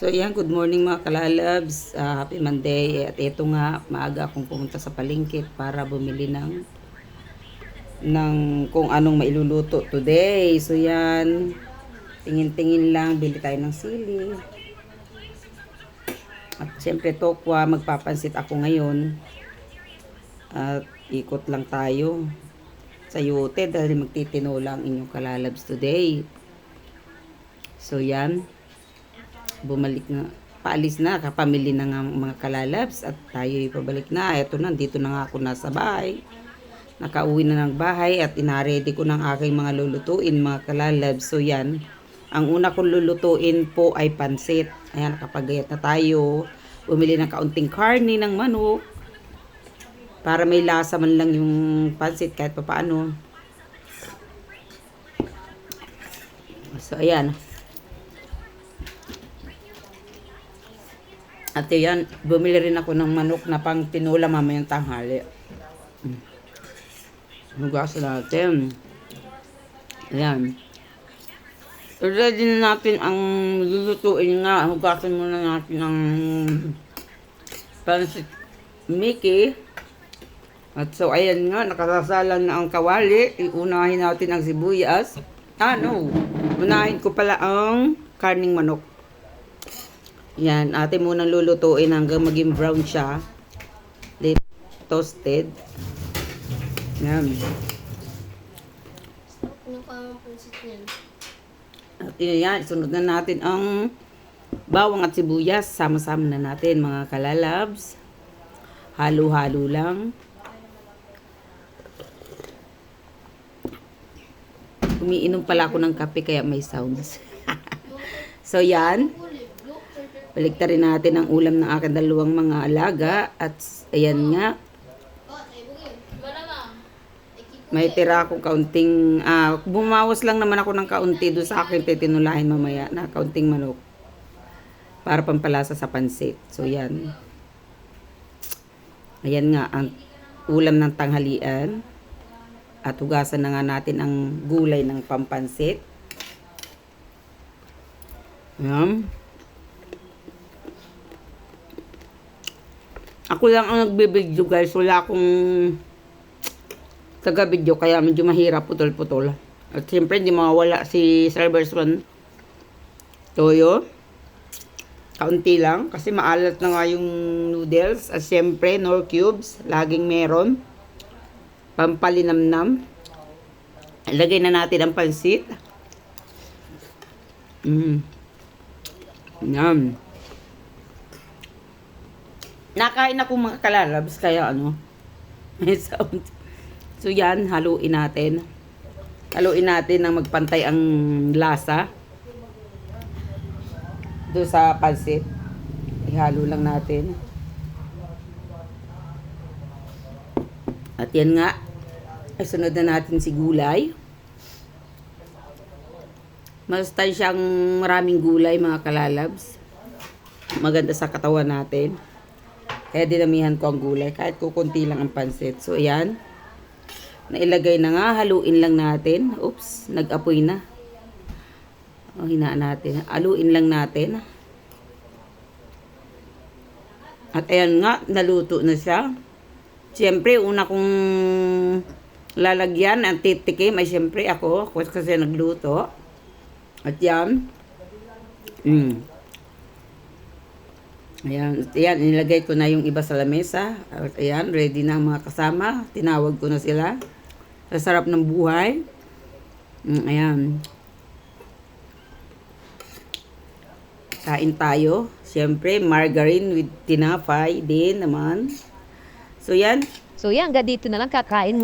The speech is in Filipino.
So yan, good morning mga kalalabs. Happy Monday. At ito nga, maaga akong pumunta sa palengke para bumili ng kung anong mailuluto today. So yan, tingin-tingin lang, bili tayo ng sili. At syempre tokwa, magpapansit ako ngayon. At ikot lang tayo sa yote dahil magtitino lang inyong kalalabs today. So yan, bumalik na, paalis na, kapamili na nga mga kalalabs at tayo pabalik na. Eto na, dito na nga ako nasa bahay. Nakauwi na ng bahay at inaredy ko ng aking mga lulutuin mga kalalabs. So yan, ang una kong lulutuin po ay pansit. Ayan, nakapagayat na tayo. Bumili ng kaunting karne ng manok para may lasa man lang yung pansit kahit papaano. So ayan. At yan, bumili rin ako ng manok na pang tinola mamayang tanghali. Hugasan natin. Ayan. Ready na natin ang lulutuin nga. Hugasan muna natin ang pansit Mickey. At so, ayan nga, nakasasalan na ang kawali. Iunahin natin ang sibuyas. Unahin ko pala ang karning manok. Yan, atin munang lulutuin hanggang maging brown siya. Toasted. Yan. At yan, isunod na natin ang bawang at sibuyas. Sama-sama na natin mga kalalabs. Halo-halo lang. Umiinom pala ako ng kape kaya may sounds. So yan. Baliktarin natin ang ulam ng aking dalawang mga alaga. At ayan nga. May tira akong kaunting, bumawas lang naman ako ng kaunti doon sa akin titinulahin mamaya na kaunting manok. Para pampalasa sa pansit. So yan. Ayan nga ang ulam ng tanghalian. At hugasan na nga natin ang gulay ng pampansit. Ayan. Ako lang ang nagbibideo guys. Wala akong taga-video kaya medyo mahirap putol-putol. At siyempre hindi mawawala si Servers One toyo. Kaunti lang kasi maalat na nga yung noodles. At siyempre Knorr cubes. Laging meron. Pampalinamnam. Lagay na natin ang pansit. Yum. Nakain ako mga kalalabs kaya may sound. So yan, haluin natin. Haluin natin nang magpantay ang lasa. Doon sa pansit. Ihalo lang natin. At yan nga, ay sunod na natin si gulay. Mastansyang maraming gulay mga kalalabs. Maganda sa katawan natin. Kaya dinamihan ko ang gulay. Kahit kukunti lang ang pansit. So, ayan. Nailagay na nga. Haluin lang natin. Oops. Nag-apoy na. Hinaan natin. Haluin lang natin. At ayan nga. Naluto na siya. Siyempre, una kong lalagyan ang titikim ay siyempre ako. Kasi nagluto. At yan. Ayan, nilagay ko na yung iba sa lamesa. At ayan, ready na ang mga kasama. Tinawag ko na sila. Sa sarap ng buhay. Ayan. Kain tayo. Siyempre, margarine with tinapay din naman. So yan. So yan, hanggang dito na lang kakain